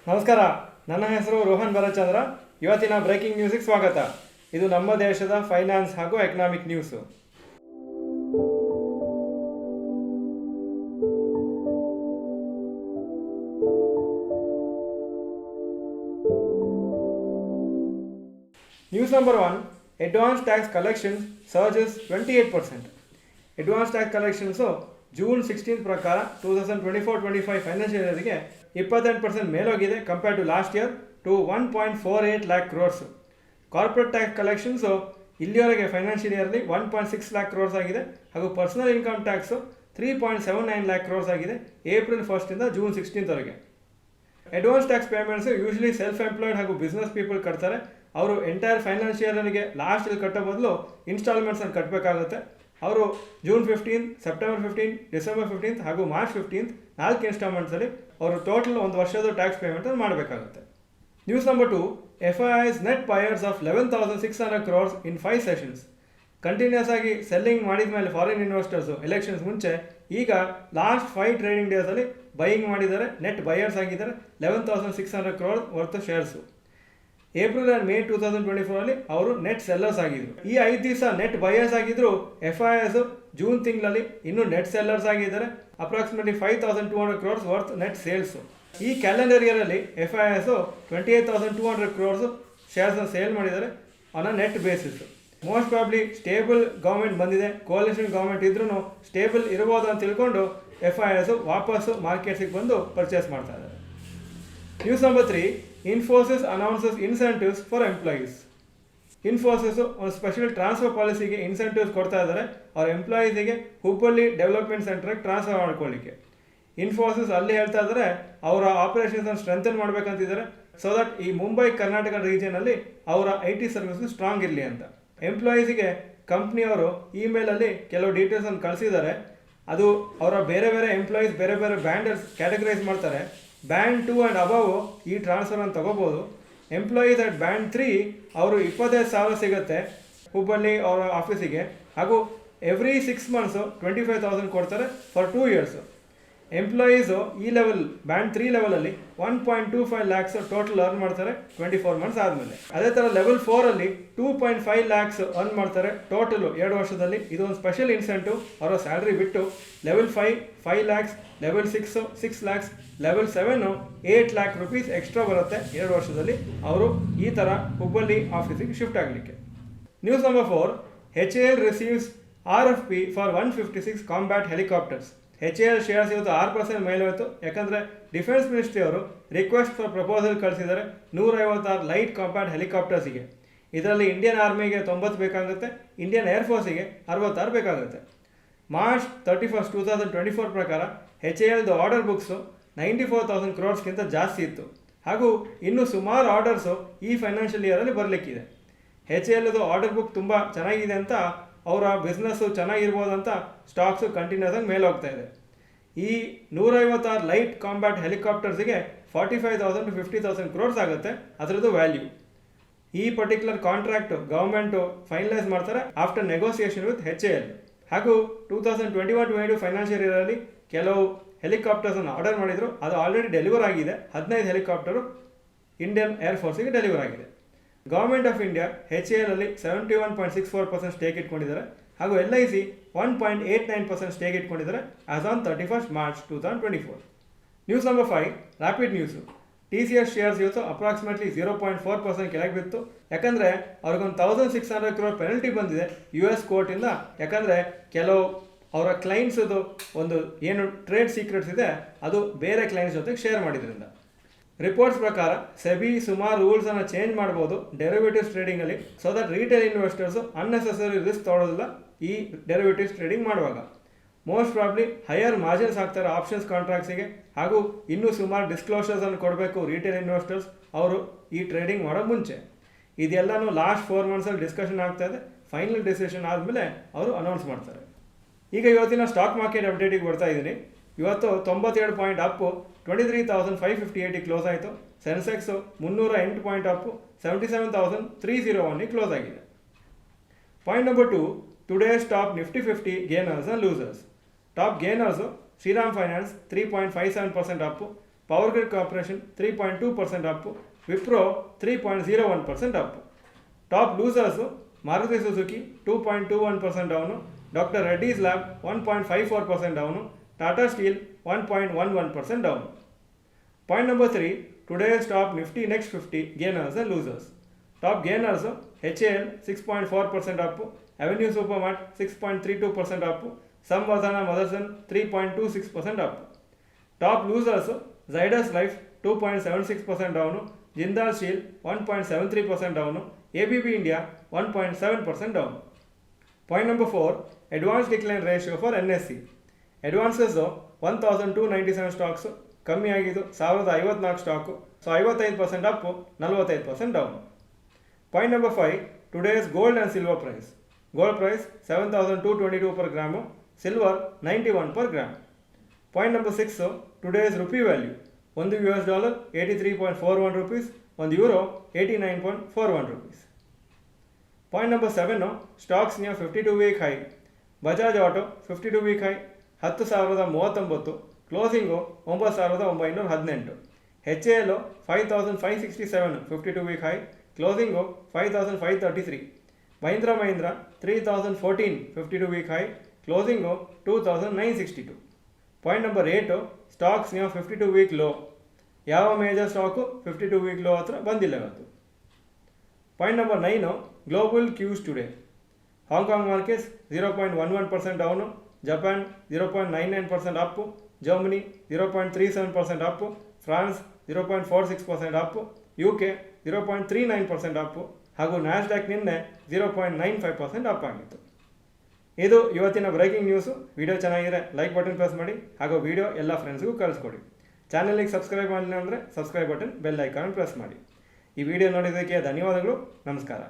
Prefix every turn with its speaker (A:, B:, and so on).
A: ನಮಸ್ಕಾರ, ನನ್ನ ಹೆಸರು ರೋಹನ್ ಭರಚಂದ್ರ. ಇವತ್ತಿನ ಬ್ರೇಕಿಂಗ್ ನ್ಯೂಸಿಗೆ ಸ್ವಾಗತ. ಇದು ನಮ್ಮ ದೇಶದ ಫೈನಾನ್ಸ್ ಹಾಗೂ economic news. News number 1, advance tax collections surges 28%. Advance tax collections June 16 ಪ್ರಕಾರ 2024-25 ಫೈನಾನ್ಷಿಯಲ್ ಇಯರ್ಗೆ 28% ಮೇಲೋಗಿದೆ compare to last year to 1.48 lakh crores. Corporate tax collections ಇಲ್ಲಿಯವರೆಗೆ ಫೈನಾನ್ಷಿಯಲ್ ಇಯರ್ಲಿ 1.6 lakh crores ಆಗಿದೆ ಹಾಗೂ personal income tax 3.79 lakh crores ಆಗಿದೆ April 1st June 16th. Advance tax payments usually self employed ಹಾಗೂ business people ಕಟ್ತಾರೆ. ಅವರು ಎಂಟೈರ್ ಫೈನಾನ್ಷಿಯಲ್ಗೆ ಲಾಸ್ಟಲ್ಲಿ ಕಟ್ಟೋ ಬದಲು ಇನ್ಸ್ಟಾಲ್ಮೆಂಟ್ಸನ್ನು ಕಟ್ಟಬೇಕಾಗುತ್ತೆ. ಅವರು ಜೂನ್ 15, ಸೆಪ್ಟೆಂಬರ್ 15, ಡಿಸೆಂಬರ್ 15 ಹಾಗೂ ಮಾರ್ಚ್ 15 4 ಇನ್ಸ್ಟಾಲ್ಮೆಂಟ್ಸಲ್ಲಿ ಅವರು ಟೋಟಲ್ ಒಂದು ವರ್ಷದ ಟ್ಯಾಕ್ಸ್ ಪೇಮೆಂಟನ್ನು ಮಾಡಬೇಕಾಗುತ್ತೆ. News number 2, FII's net buyers of 11,600 crores in 5 sessions. Continuous ಆಗಿ ಸೆಲ್ಲಿಂಗ್ ಮಾಡಿದ ಮೇಲೆ ಫಾರಿನ್ ಇನ್ವೆಸ್ಟರ್ಸು ಎಲೆಕ್ಷನ್ಸ್ ಮುಂಚೆ ಈಗ ಲಾಸ್ಟ್ 5 ಟ್ರೇಡಿಂಗ್ ಡೇಸಲ್ಲಿ ಬೈಯಿಂಗ್ ಮಾಡಿದ್ದಾರೆ. ನೆಟ್ ಬಯರ್ಸ್ ಆಗಿದ್ದಾರೆ 11,600 crores worth shares. April and May 2024 ಅವರು ನೆಟ್ ಸೆಲ್ಲರ್ಸ್ ಆಗಿದ್ರು. ಈ 5 ದಿವಸ ನೆಟ್ ಬಯರ್ಸ್ ಆಗಿದ್ರು. FIIs ಜೂನ್ ತಿಂಗಳಲ್ಲಿ ಇನ್ನೂ ನೆಟ್ ಸೆಲ್ಲರ್ಸ್ ಆಗಿದ್ದಾರೆ. Approximately 5,200 crores worth net sales. ಈ ಕ್ಯಾಲೆಂಡರ್ ಇಯರಲ್ಲಿ FIIs 28,200 crores ಶೇರ್ಸ್ನ ಸೇಲ್ ಮಾಡಿದ್ದಾರೆ on a net basis. Most probably stable government ಬಂದಿದೆ, ಕೋalition ಗೌರ್ಮೆಂಟ್ ಇದ್ರೂ ಸ್ಟೇಬಲ್ ಇರ್ಬೋದು ಅಂತ ತಿಳ್ಕೊಂಡು FIIs ವಾಪಸ್ಸು ಮಾರ್ಕೆಟ್ಸಿಗೆ ಬಂದು ಪರ್ಚೇಸ್ ಮಾಡ್ತಾ ಇದ್ದಾರೆ. News number 3, Infosys announces incentives for employees. Infosys ಒಂದು ಸ್ಪೆಷಲ್ ಟ್ರಾನ್ಸ್ಫರ್ ಪಾಲಿಸಿಗೆ ಇನ್ಸೆಂಟಿವ್ಸ್ ಕೊಡ್ತಾ ಇದ್ದಾರೆ ಅವ್ರ ಎಂಪ್ಲಾಯೀಸಿಗೆ ಹುಬ್ಬಳ್ಳಿ ಡೆವಲಪ್ಮೆಂಟ್ ಸೆಂಟ್ರಿಗೆ ಟ್ರಾನ್ಸ್ಫರ್ ಮಾಡ್ಕೊಳ್ಳಿಕ್ಕೆ. ಇನ್ಫೋಸಿಸ್ ಅಲ್ಲಿ ಹೇಳ್ತಾ ಇದ್ದಾರೆ ಅವರ ಆಪರೇಷನ್ಸನ್ನು ಸ್ಟ್ರೆಂಥನ್ ಮಾಡಬೇಕಂತಿದ್ದಾರೆ ಸೊ ದಟ್ ಈ ಮುಂಬೈ ಕರ್ನಾಟಕ ರೀಜನಲ್ಲಿ ಅವರ IT ಸರ್ವಿಸಸ್ ಸ್ಟ್ರಾಂಗ್ ಇರಲಿ ಅಂತ. ಎಂಪ್ಲಾಯೀಸಿಗೆ ಕಂಪ್ನಿಯವರು ಇಮೇಲಲ್ಲಿ ಕೆಲವು ಡೀಟೇಲ್ಸನ್ನು ಕಳಿಸಿದ್ದಾರೆ. ಅದು ಅವರ ಬೇರೆ ಬೇರೆ ಎಂಪ್ಲಾಯೀಸ್ ಬೇರೆ ಬೇರೆ ಬ್ಯಾಂಡಲ್ಲಿ ಕ್ಯಾಟಗರೈಸ್ ಮಾಡ್ತಾರೆ. ಬ್ಯಾಂಡ್ 2 ಆ್ಯಂಡ್ ಅಬವ್ ಈ ಟ್ರಾನ್ಸ್ಫರನ್ನು ತೊಗೋಬೋದು. ಎಂಪ್ಲಾಯೀಸ್ ಅಟ್ ಬ್ಯಾಂಡ್ 3 ಅವರು 25,000 ಸಿಗುತ್ತೆ ಹುಬ್ಬಳ್ಳಿ ಅವರ ಆಫೀಸಿಗೆ. ಹಾಗೂ ಎವ್ರಿ 6 months 25,000 ಕೊಡ್ತಾರೆ ಫಾರ್ 2 years. ಎಂಪ್ಲಾಯೀಸು ಈ ಲೆವೆಲ್ ಬ್ಯಾಂಡ್ 3 ಲೆವೆಲಲ್ಲಿ 1.25 lakhs ಟೋಟಲ್ ಅರ್ನ್ ಮಾಡ್ತಾರೆ 24 months ಆದಮೇಲೆ. ಅದೇ ಥರ ಲೆವೆಲ್ 4ಅಲ್ಲಿ 2.5 lakhs ಅರ್ನ್ ಮಾಡ್ತಾರೆ ಟೋಟಲು 2 ವರ್ಷದಲ್ಲಿ. ಇದು ಒಂದು ಸ್ಪೆಷಲ್ ಇನ್ಸೆಂಟಿವ್ ಅವರ ಸ್ಯಾಲ್ರಿ ಬಿಟ್ಟು. Level 5 lakhs, level 6 lakhs, level 7 8 lakh rupees extra ಬರುತ್ತೆ 2 ವರ್ಷದಲ್ಲಿ ಅವರು ಈ ಥರ ಹುಬ್ಬಳ್ಳಿ ಆಫೀಸಿಗೆ ಶಿಫ್ಟ್ ಆಗಲಿಕ್ಕೆ. News number 4, HAL receives RFP for 156 combat helicopters. HAL shares ಇವತ್ತು 6% ಮೇಲೆ ಹೋಯಿತು. ಯಾಕಂದರೆ ಡಿಫೆನ್ಸ್ ಮಿನಿಸ್ಟ್ರಿ ಅವರು ರಿಕ್ವೆಸ್ಟ್ ಫಾರ್ ಪ್ರಪೋಸಲ್ ಕಳಿಸಿದ್ದಾರೆ 156 ಲೈಟ್ ಕಾಂಬ್ಯಾಟ್ ಹೆಲಿಕಾಪ್ಟರ್ಸಿಗೆ. ಇದರಲ್ಲಿ ಇಂಡಿಯನ್ ಆರ್ಮಿಗೆ 90 ಬೇಕಾಗುತ್ತೆ, ಇಂಡಿಯನ್ ಏರ್ಫೋರ್ಸಿಗೆ 66 ಬೇಕಾಗುತ್ತೆ. ಮಾರ್ಚ್ 31, 2024 ಪ್ರಕಾರ HALದು ಆರ್ಡರ್ ಬುಕ್ಸು 94,000 crores ಜಾಸ್ತಿ ಇತ್ತು. ಹಾಗೂ ಇನ್ನೂ ಸುಮಾರು ಆರ್ಡರ್ಸು ಈ ಫೈನಾನ್ಷಿಯಲ್ ಇಯರಲ್ಲಿ ಬರಲಿಕ್ಕಿದೆ. HALದು ಆರ್ಡರ್ ಬುಕ್ ತುಂಬ ಚೆನ್ನಾಗಿದೆ ಅಂತ ಅವರ ಬಿಸ್ನೆಸ್ಸು ಚೆನ್ನಾಗಿರ್ಬೋದು ಅಂತ ಸ್ಟಾಕ್ಸು ಕಂಟಿನ್ಯೂಸ್ ಆಗಿ ಮೇಲೆ ಹೋಗ್ತಾ ಇದೆ. ಈ 156 ಲೈಟ್ ಕಾಂಬ್ಯಾಟ್ ಹೆಲಿಕಾಪ್ಟರ್ಸಿಗೆ 45,000 to 50,000 crores ಆಗುತ್ತೆ ಅದರದ್ದು ವ್ಯಾಲ್ಯೂ. ಈ ಪರ್ಟಿಕ್ಯುಲರ್ ಕಾಂಟ್ರಾಕ್ಟು ಗೌರ್ಮೆಂಟು ಫೈನಲೈಸ್ ಮಾಡ್ತಾರೆ ಆಫ್ಟರ್ ನೆಗೋಸಿಯೇಷನ್ ವಿತ್ HAL. ಹಾಗೂ 2021-22 ಫೈನಾನ್ಷಿಯಲ್ ಇಯರಲ್ಲಿ ಕೆಲವು ಹೆಲಿಕಾಪ್ಟರ್ಸನ್ನು ಆರ್ಡರ್ ಮಾಡಿದರು. ಅದು ಆಲ್ರೆಡಿ ಡೆಲಿವರ್ ಆಗಿದೆ. 15 ಹೆಲಿಕಾಪ್ಟರು ಇಂಡಿಯನ್ ಏರ್ಫೋರ್ಸಿಗೆ ಡೆಲಿವರ್ ಆಗಿದೆ. ಗೌರ್ಮೆಂಟ್ ಆಫ್ ಇಂಡಿಯಾ HALಲ್ಲಿ 71.64% ಸ್ಟೇಕ್ ಇಟ್ಕೊಂಡಿದ್ದಾರೆ ಹಾಗೂ LIC 1.89% ಸ್ಟೇಕ್ ಇಟ್ಕೊಂಡಿದ್ದಾರೆ as on 31st March 2024. News number 5, rapid news. TCS shares ಇವತ್ತು ಅಪ್ರಾಕ್ಸಿಮೇಟ್ಲಿ 0.4% ಕೆಳಗೆ ಬಿತ್ತು. ಯಾಕಂದರೆ ಅವ್ರಿಗೊಂದು 1,600 crore ಪೆನಲ್ಟಿ ಬಂದಿದೆ US ಕೋರ್ಟಿಂದ. ಯಾಕಂದರೆ ಕೆಲವು ಅವರ ಕ್ಲೈಂಟ್ಸದು ಒಂದು ಏನು ಟ್ರೇಡ್ ಸೀಕ್ರೆಟ್ಸ್ ಇದೆ ಅದು ಬೇರೆ ಕ್ಲೈಂಟ್ಸ್ ಜೊತೆಗೆ ಶೇರ್ ಮಾಡಿದ್ರಿಂದ. ರಿಪೋರ್ಟ್ಸ್ ಪ್ರಕಾರ ಸೆಬಿ ಸುಮಾರು ರೂಲ್ಸನ್ನು ಚೇಂಜ್ ಮಾಡ್ಬೋದು ಡೆರಿವೇಟಿವ್ಸ್ ಟ್ರೇಡಿಂಗಲ್ಲಿ so that retail investors unnecessary risk ತೊಗೊಳ್ಳೋದಿಲ್ಲ ಈ ಡೆರಿವೇಟಿವ್ಸ್ ಟ್ರೇಡಿಂಗ್ ಮಾಡುವಾಗ. ಮೋಸ್ಟ್ ಪ್ರಾಬ್ಲಿ ಹೈಯರ್ ಮಾರ್ಜಿನ್ಸ್ ಹಾಕ್ತಾರೆ ಆಪ್ಷನ್ಸ್ ಕಾಂಟ್ರಾಕ್ಟ್ಸಿಗೆ. ಹಾಗೂ ಇನ್ನೂ ಸುಮಾರು ಡಿಸ್ಕ್ಲೋಷರ್ಸನ್ನು ಕೊಡಬೇಕು ರಿಟೇಲ್ ಇನ್ವೆಸ್ಟರ್ಸ್ ಅವರು ಈ ಟ್ರೇಡಿಂಗ್ ಮಾಡೋ ಮುಂಚೆ. ಇದೆಲ್ಲನೂ ಲಾಸ್ಟ್ 4 monthsಲ್ಲಿ ಡಿಸ್ಕಷನ್ ಆಗ್ತಾ ಇದೆ. ಫೈನಲ್ ಡಿಸಿಷನ್ ಆದಮೇಲೆ ಅವರು ಅನೌನ್ಸ್ ಮಾಡ್ತಾರೆ. ಈಗ ಇವತ್ತಿನ ಸ್ಟಾಕ್ ಮಾರ್ಕೆಟ್ ಅಪ್ಡೇಟಿಗೆ ಬರ್ತಾ ಇದ್ದೀನಿ. ಇವತ್ತು 97 ಪಾಯಿಂಟ್ ಅಪ್ಪು 23,558 ಕ್ಲೋಸ್ ಆಯಿತು. ಸೆನ್ಸೆಕ್ಸು 308 ಪಾಯಿಂಟ್ ಅಪ್ಪು 77,301 ಕ್ಲೋಸ್ ಆಗಿದೆ. Point number 2, today's top Nifty 50 gainers and losers. Top gainers Shriram finance 3.57% up, Power Grid Corporation 3.2% up, Wipro 3.01% up. Top losers, Maruti Suzuki 2.21% down, Dr. Reddy's Lab 1.54% down, Tata Steel 1.11% down. Point number 3, today's top Nifty Next 50 gainers and losers. Top gainers, HAL 6.4% up, Avenue Supermart 6.32% up, Samvardhana Motherson 3.26% up. Top losers, Zydus Life 2.76% down, Jindal Steel 1.73% down, ABB India 1.7% down. Point number 4, advance decline ratio for NSE. Advances 1297 stocks ಕಮ್ಮಿ ಆಗಿದ್ದು 1054 stock, so 55% up, 45% down. Point number 5, today's gold and silver price. Gold price 7222 per gram, silver 91 per gram. Point number 6, today's rupee value. ಒಂದು $, 83.41 rupees, ಒಂದು euro 89.41 rupees. Point number 7, stocks near 52 week high. Bajaj auto 52 week high 10,039, closing 9,918. HAL 5,567 52 week high, closing 5,533. Mahindra Mahindra 3,014 52 week high, closing 2,962. Point number 8, stocks near 52 week low. ಯಾವ major stock 52 week low ಹತ್ರ ಬಂದಿಲ್ಲ ಇವತ್ತು. Point number 9, global Qs today. Hong Kong markets 0.11% down, Japan 0.99% up, Germany 0.37% up, France 0.46% up, UK 0.39% up, ಹಾಗೂ Nasdaq ನಿನ್ನೆ 0.95% up ಆಗಿತ್ತು. ಇದು ಇವತ್ತಿನ breaking news. Video ಚೆನ್ನಾಗಿದೆ ಲೈಕ್ ಬಟನ್ ಪ್ರೆಸ್ ಮಾಡಿ, ಹಾಗೂ ವಿಡಿಯೋ ಎಲ್ಲ ಫ್ರೆಂಡ್ಸ್ಗೂ ಕಳಿಸ್ಕೊಡಿ. ಚಾನಲಿಗೆ ಸಬ್ಸ್ಕ್ರೈಬ್ ಮಾಡಲಿಲ್ಲ ಅಂದರೆ subscribe button, bell icon press ಮಾಡಿ. ಈ ವಿಡಿಯೋ ನೋಡಿದ್ದಕ್ಕೆ ಧನ್ಯವಾದಗಳು. ನಮಸ್ಕಾರ.